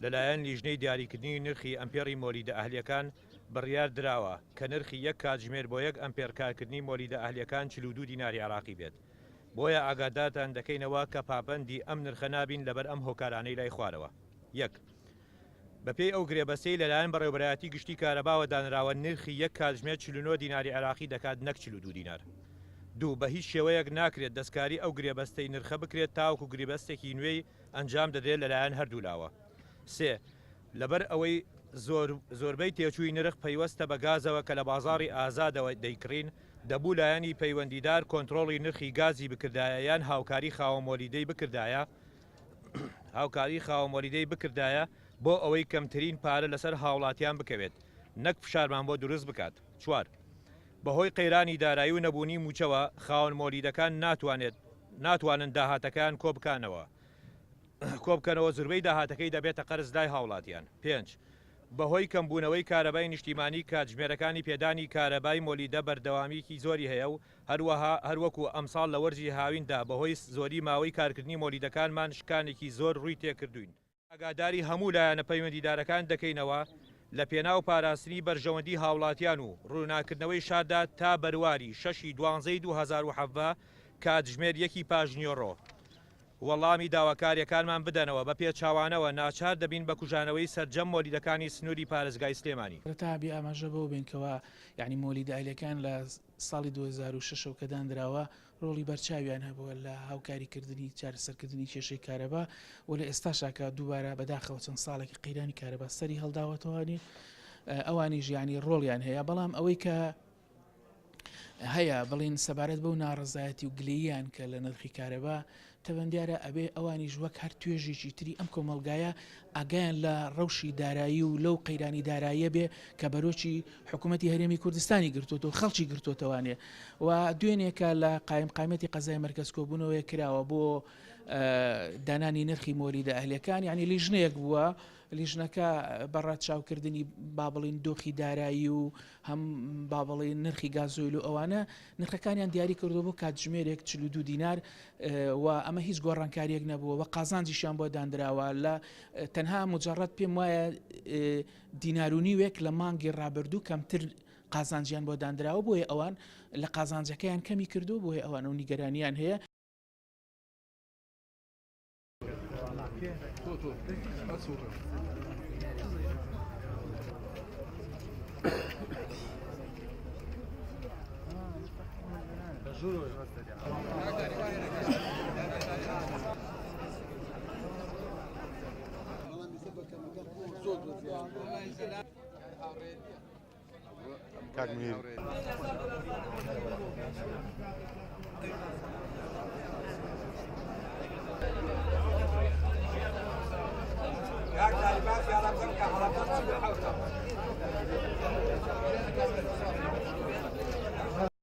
لەلایەن لیژنەی دیاریکردنی نرخی ئەمپێری مۆلیدە ئەهلیەکان بڕیار درراوە کە نرخی یەک کاتژمێر بۆ یەک ئەمپێر کارکردنی مۆلیدە ئەهلیەکان 42 دیناری عراقی بێت. بۆیە ئاگادارتان دەکەینەوە کە پابەندی ئەم نرخە نابین لەبەر ئەم هۆکارانەی لای خوارەوە. یەک بەپێی ئەو گرێبەستەی لەلایەن بەڕێوەبەرایەتی گشتی کارەباوە دانراوە نرخی یەک کاتژمێر 49 دیناری عراقی دەکات نەک 42 دینار. دوو بە هیچ شێوەیەک ناکرێت دەستکاری ئەو گرێبەستەی نرخە بکرێت تاوکو گرێبەستێکی نوێی ئەنجام دەدرێت لەلایەن هەردوو لاوە. سێ لەبەر ئەوەی زۆربەی تێچووی نرخ پەیوەستە بە گازەوە کە لە بازاڕی ئازادەوە دەیکڕین دەبوو لایەنی پەیوەندیدار کۆنتترۆڵی نرخی گازی بکردایە یان هاوکاری خاوەمۆلیدەی بکردایە بکردایە بۆ ئەوەی کەمترین پارە لەسەر هاوڵاتیان بکەوێت نەک فشارمان بۆ دروست بکات. چوار بەهۆی قەیرانی دارایی و نەبوونی موچەوە خاوەن مۆلیدەکان ناتوانن داهاتەکان کۆبکەنەوە زوربەی داهاتەکەی دەبێتە قەرز لای هاوڵاتیان. 5 بەهۆی کەمبوونەوەی کارەبای نیشتیمانی کاتژمێرەکانی پێدانی کارەبای مۆلیدە بەردەوامیکی زۆری هەیە و هەروەکو ئەمساڵ لە وەرزی هاویندا بەهۆی زۆری ماوەی کارکردنی مۆلیدەکانمان شکانێکی زۆر ڕووی تێکردوین. ئاگاداری هەموو لایەنە پەیوەندیدارەکان دەکەینەوە لە پێناو پاراستنی بەرژەوەندی هاوڵاتیان و ڕووناکردنەوەی شاردا تا بەرواری 6/12/2017 کاتژمێر 1 پاژنیۆڕۆ وەڵامی داواکاریەکانمان بدەنەوە بە پێچاوانەوە ناچار دەبین بە کوژانەوەی سەرجەم مۆلیدەکانی سنووری پارێزگای سلێمانی. تابی ئاماژە بەوە بینکەوە یعنی مۆلیدە ئەهلیەکان لە ساڵی 2006 کە دانراوە ڕۆڵی بەرچاویان هەبووە لە هاوکاریکردنی چارەسەرکردنی کێشەی کارەبا و لە ئێستاشاکە دووبارە بەداخەوە چەند ساڵێکی قەیرانی کارەبا سەری هەڵداوەتەوەنی ئەوانی ژیانی ڕۆڵیان هەیە. بەڵام ئەوەی کە هەیە بڵین سەبارەت بەو ناڕزایەتی و گلەییان کە لە نرخی کارەبا تەوەندیارە ئەبێ ئەوانیش وەک هەر توێژێکی تری ئەم کۆمەلگایە ئاگایان لە ڕەوشی دارایی و لەو قەیرانی داراییە بێ کە بەرۆکی حکوومەتی هەرێمی کوردستانی گرتوۆتەوە خەڵکی گرتوۆتەوانێ و دوێنێکە لە قایمقامەتی قەزای مەرکەز کۆبوونەوەی کراوە بۆ دانانی نرخی مۆلیدە ئەهلیەکان یعنی لیژنەیەک بووە. لیژنەکە بەڕات چاوکردنی بابڵین دۆخی دارایی و هەم بابڵین نرخی گازۆیل و ئەوانە نرخەکانیان دیاری کردو بۆ کاتژمێرێک 42 دینار و ئەمە هیچ گۆڕانکاریەک نەبووە و قازانجیشیان بۆ دانراوە لە تەنها مجرڕەت پێم وایە دینارونیوێک لە مانگی ڕابردوو کەمتر قازانجیان بۆ دانراوە بۆیە ئەوان لە قازانجەکەیان کەمی کردو بۆیە ئەوان و نیگەرانیان هەیە. Ya,